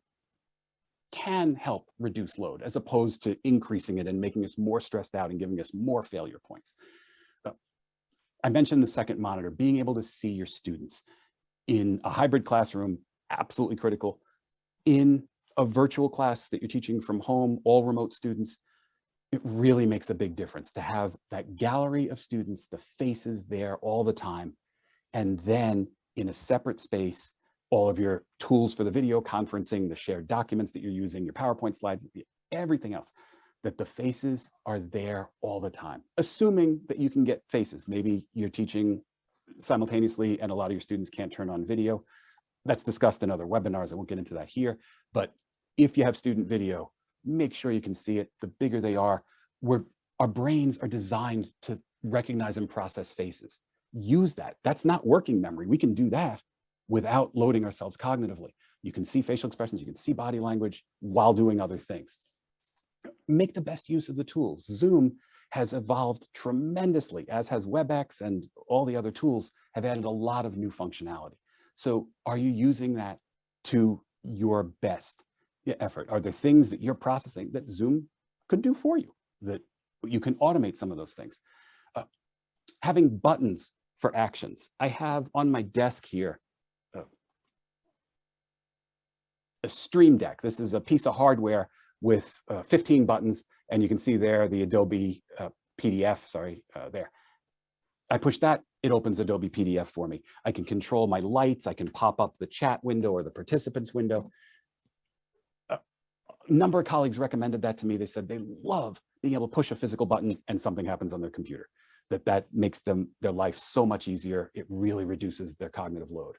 can help reduce load, as opposed to increasing it and making us more stressed out and giving us more failure points. I mentioned the second monitor, being able to see your students in a hybrid classroom, absolutely critical. In a virtual class that you're teaching from home, all remote students, it really makes a big difference to have that gallery of students, the faces there all the time, and then in a separate space, all of your tools for the video conferencing, the shared documents that you're using, your PowerPoint slides, everything else, that the faces are there all the time, assuming that you can get faces. Maybe you're teaching simultaneously and a lot of your students can't turn on video. That's discussed in other webinars. I won't get into that here. But if you have student video, make sure you can see it. The bigger they are, our brains are designed to recognize and process faces. Use that. That's not working memory. We can do that without loading ourselves cognitively. You can see facial expressions, you can see body language while doing other things. Make the best use of the tools. Zoom has evolved tremendously, as has WebEx, and all the other tools have added a lot of new functionality. So are you using that to your best effort? Are there things that you're processing that Zoom could do for you, that you can automate some of those things? Having buttons for actions. I have on my desk here a Stream Deck. This is a piece of hardware with 15 buttons, and you can see there the Adobe PDF, there. I push that, it opens Adobe PDF for me. I can control my lights, I can pop up the chat window or the participants window. A number of colleagues recommended that to me. They said they love being able to push a physical button and something happens on their computer. That makes their life so much easier. It really reduces their cognitive load.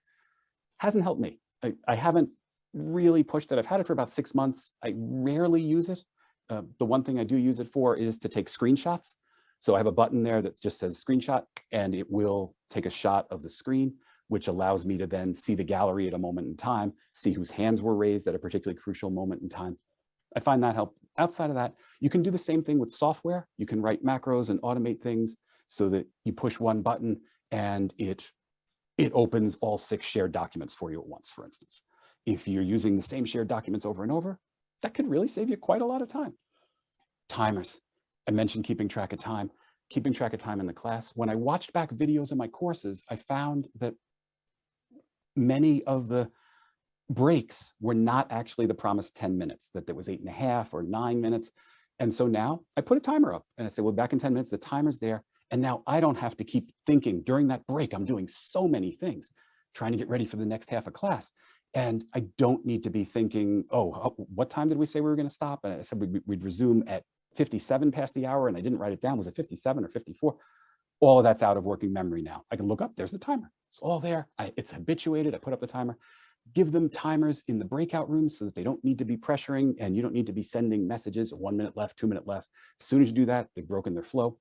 Hasn't helped me. I haven't really pushed it. I've had it for about 6 months. I rarely use it. The one thing I do use it for is to take screenshots. So I have a button there that just says screenshot, and it will take a shot of the screen, which allows me to then see the gallery at a moment in time, see whose hands were raised at a particularly crucial moment in time. I find that help. Outside of that, you can do the same thing with software. You can write macros and automate things so that you push one button and it opens all 6 shared documents for you at once, for instance. If you're using the same shared documents over and over, that could really save you quite a lot of time. Timers. I mentioned keeping track of time. Keeping track of time in the class. When I watched back videos of my courses, I found that many of the breaks were not actually the promised 10 minutes, that there was 8.5 or 9 minutes. And so now I put a timer up and I say, well, back in 10 minutes, the timer's there. And now I don't have to keep thinking during that break. I'm doing so many things, trying to get ready for the next half of class. And I don't need to be thinking, oh, what time did we say we were going to stop? And I said we'd resume at 57 past the hour, and I didn't write it down. Was it 57 or 54? All of that's out of working memory now. I can look up, there's the timer. It's all there. It's habituated. I put up the timer. Give them timers in the breakout rooms so that they don't need to be pressuring and you don't need to be sending messages, 1 minute left, 2 minute left. As soon as you do that, they've broken their flow.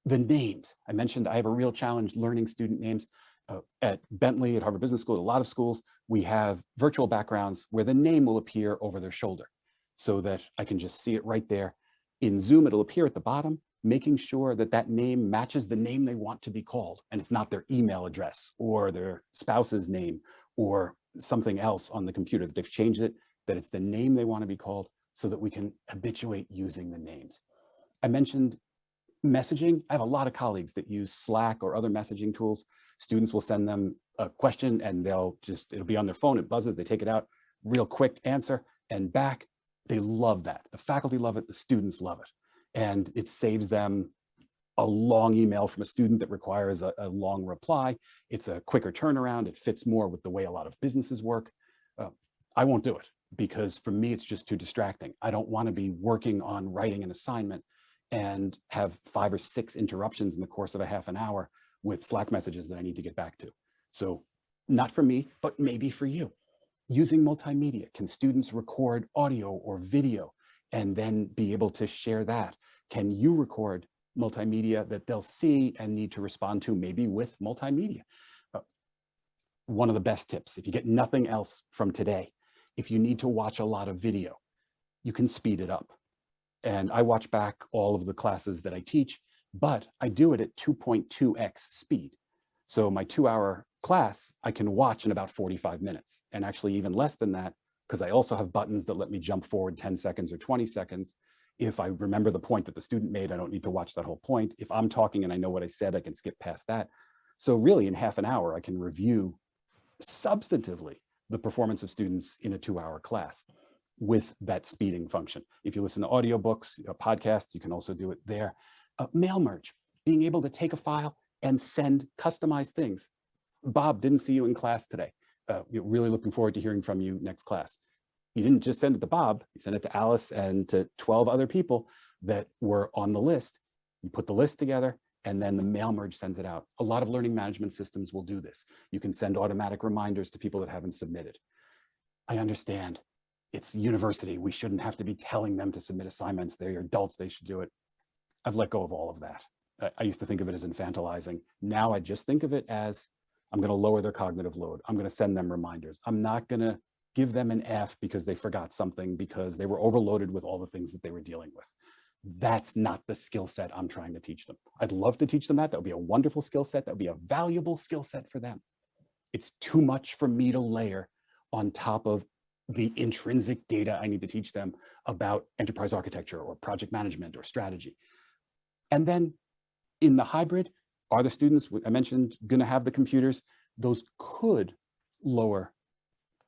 The names. I mentioned I have a real challenge learning student names. At Bentley, at Harvard Business School, at a lot of schools, we have virtual backgrounds where the name will appear over their shoulder so that I can just see it right there. In Zoom, it'll appear at the bottom, making sure that that name matches the name they want to be called. And it's not their email address or their spouse's name or something else on the computer, that they've changed it, that it's the name they want to be called so that we can habituate using the names. I mentioned messaging. I have a lot of colleagues that use Slack or other messaging tools. Students will send them a question and it'll be on their phone, it buzzes, they take it out, real quick answer and back. They love that. The faculty love it, the students love it. And it saves them a long email from a student that requires a long reply. It's a quicker turnaround. It fits more with the way a lot of businesses work. I won't do it because for me, it's just too distracting. I don't want to be working on writing an assignment and have 5 or 6 interruptions in the course of a half an hour with Slack messages that I need to get back to. So not for me, but maybe for you. Using multimedia, can students record audio or video and then be able to share that? Can you record multimedia that they'll see and need to respond to, maybe with multimedia? One of the best tips, if you get nothing else from today, if you need to watch a lot of video, you can speed it up. And I watch back all of the classes that I teach, but I do it at 2.2x speed. So my 2-hour class, I can watch in about 45 minutes, and actually even less than that, because I also have buttons that let me jump forward 10 seconds or 20 seconds. If I remember the point that the student made, I don't need to watch that whole point. If I'm talking and I know what I said, I can skip past that. So really in half an hour, I can review substantively the performance of students in a 2-hour class with that speeding function. If you listen to audiobooks, podcasts, you can also do it there. Mail merge, being able to take a file and send customized things. Bob, didn't see you in class today. Really looking forward to hearing from you next class. You didn't just send it to Bob, you sent it to Alice and to 12 other people that were on the list. You put the list together and then the mail merge sends it out. A lot of learning management systems will do this. You can send automatic reminders to people that haven't submitted. I understand it's university. We shouldn't have to be telling them to submit assignments. They're adults, they should do it. I've let go of all of that. I used to think of it as infantilizing. Now I just think of it as, I'm going to lower their cognitive load. I'm going to send them reminders. I'm not going to give them an F because they forgot something, because they were overloaded with all the things that they were dealing with. That's not the skill set I'm trying to teach them. I'd love to teach them that. That would be a wonderful skill set. That would be a valuable skill set for them. It's too much for me to layer on top of the intrinsic data I need to teach them about enterprise architecture or project management or strategy. And then in the hybrid, are the students, I mentioned, going to have the computers? Those could lower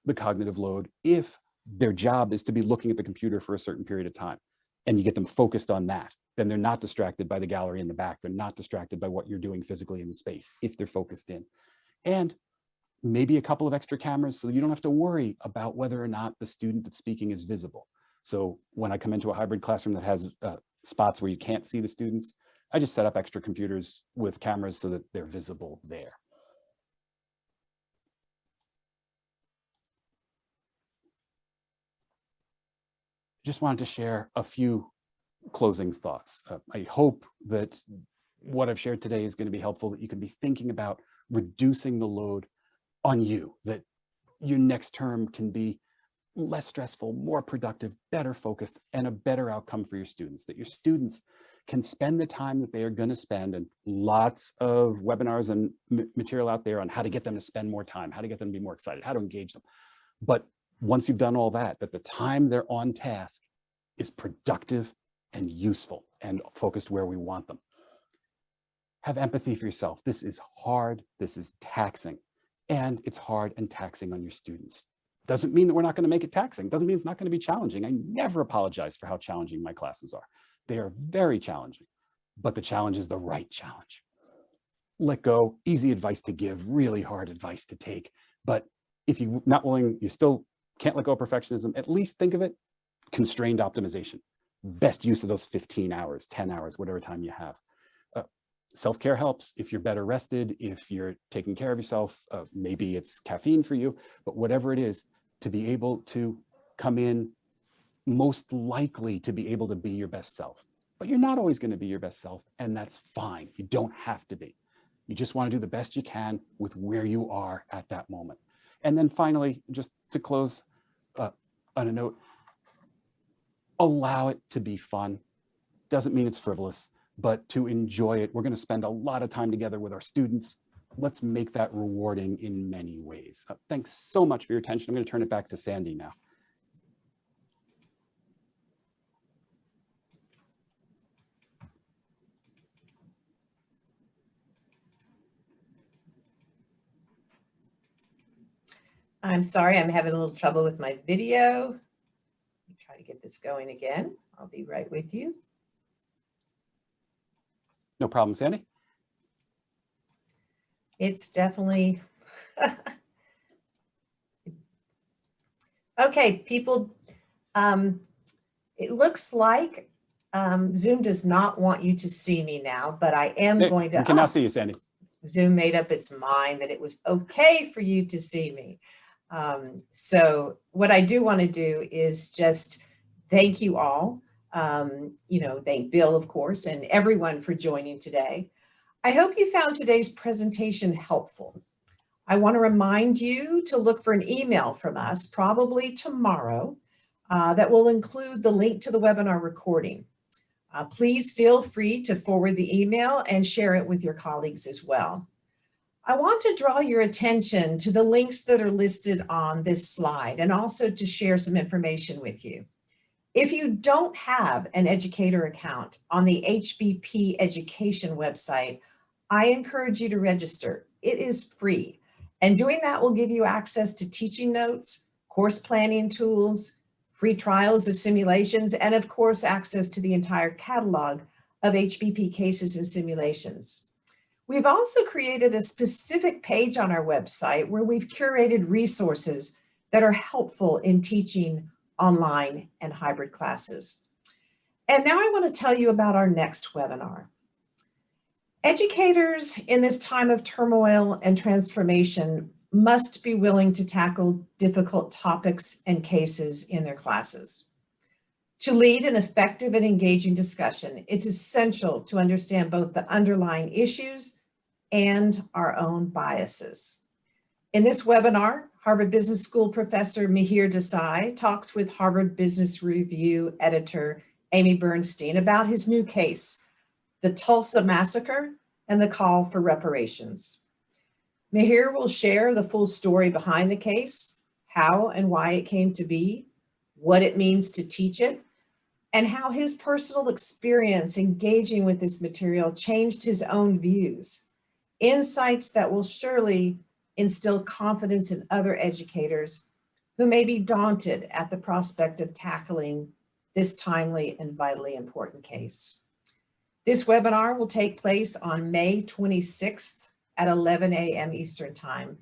the cognitive load if their job is to be looking at the computer for a certain period of time, and you get them focused on that. Then they're not distracted by the gallery in the back. They're not distracted by what you're doing physically in the space if they're focused in. And maybe a couple of extra cameras so you don't have to worry about whether or not the student that's speaking is visible. So when I come into a hybrid classroom that has spots where you can't see the students, I just set up extra computers with cameras so that they're visible there. Just wanted to share a few closing thoughts. I hope that what I've shared today is going to be helpful, that you can be thinking about reducing the load on you, that your next term can be less stressful, more productive, better focused, and a better outcome for your students, that your students can spend the time that they are going to spend, and lots of webinars and material out there on how to get them to spend more time, how to get them to be more excited, how to engage them. But once you've done all that, that the time they're on task is productive and useful and focused where we want them. Have empathy for yourself. This is hard, this is taxing, and it's hard and taxing on your students. Doesn't mean that we're not going to make it taxing. Doesn't mean it's not going to be challenging. I never apologize for how challenging my classes are. They are very challenging, but the challenge is the right challenge. Let go, easy advice to give, really hard advice to take. But if you're not willing, you still can't let go of perfectionism, at least think of it, constrained optimization. Best use of those 15 hours, 10 hours, whatever time you have. Self-care helps. If you're better rested, if you're taking care of yourself, maybe it's caffeine for you, but whatever it is, to be able to come in most likely to be able to be your best self. But you're not always going to be your best self, and that's fine. You don't have to be. You just want to do the best you can with where you are at that moment. And then finally, just to close on a note, allow it to be fun. Doesn't mean it's frivolous, but to enjoy it. We're going to spend a lot of time together with our students. Let's make that rewarding in many ways. Thanks so much for your attention. I'm going to turn it back to Sandy now. I'm sorry, I'm having a little trouble with my video. Let me try to get this going again. I'll be right with you. No problem, Sandy. It's definitely, okay, people, it looks like Zoom does not want you to see me now, but I am going to. We can now see you, Sandy. Zoom made up its mind that it was okay for you to see me. So what I do want to do is just thank you all. Thank Bill, of course, and everyone for joining today. I hope you found today's presentation helpful. I want to remind you to look for an email from us, probably tomorrow, that will include the link to the webinar recording. Please feel free to forward the email and share it with your colleagues as well. I want to draw your attention to the links that are listed on this slide and also to share some information with you. If you don't have an educator account on the HBP education website, I encourage you to register. It is free, and doing that will give you access to teaching notes, course planning tools, free trials of simulations, and of course, access to the entire catalog of HBP cases and simulations. We've also created a specific page on our website where we've curated resources that are helpful in teaching online and hybrid classes. And now I want to tell you about our next webinar. Educators in this time of turmoil and transformation must be willing to tackle difficult topics and cases in their classes. To lead an effective and engaging discussion, it's essential to understand both the underlying issues and our own biases. In this webinar, Harvard Business School professor Mihir Desai talks with Harvard Business Review editor Amy Bernstein about his new case, the Tulsa Massacre and the Call for Reparations. Mihir will share the full story behind the case, how and why it came to be, what it means to teach it, and how his personal experience engaging with this material changed his own views, insights that will surely instill confidence in other educators who may be daunted at the prospect of tackling this timely and vitally important case. This webinar will take place on May 26th at 11 a.m. Eastern Time,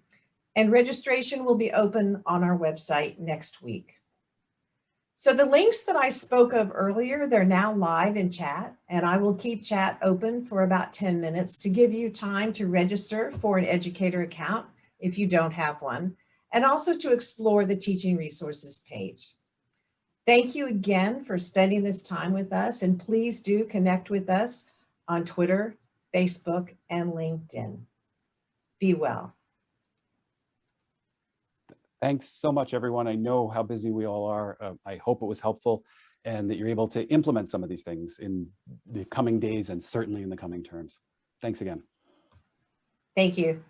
and registration will be open on our website next week. So the links that I spoke of earlier, they're now live in chat, and I will keep chat open for about 10 minutes to give you time to register for an educator account if you don't have one, and also to explore the teaching resources page. Thank you again for spending this time with us, and please do connect with us on Twitter, Facebook, and LinkedIn. Be well. Thanks so much, everyone. I know how busy we all are. I hope it was helpful and that you're able to implement some of these things in the coming days and certainly in the coming terms. Thanks again. Thank you.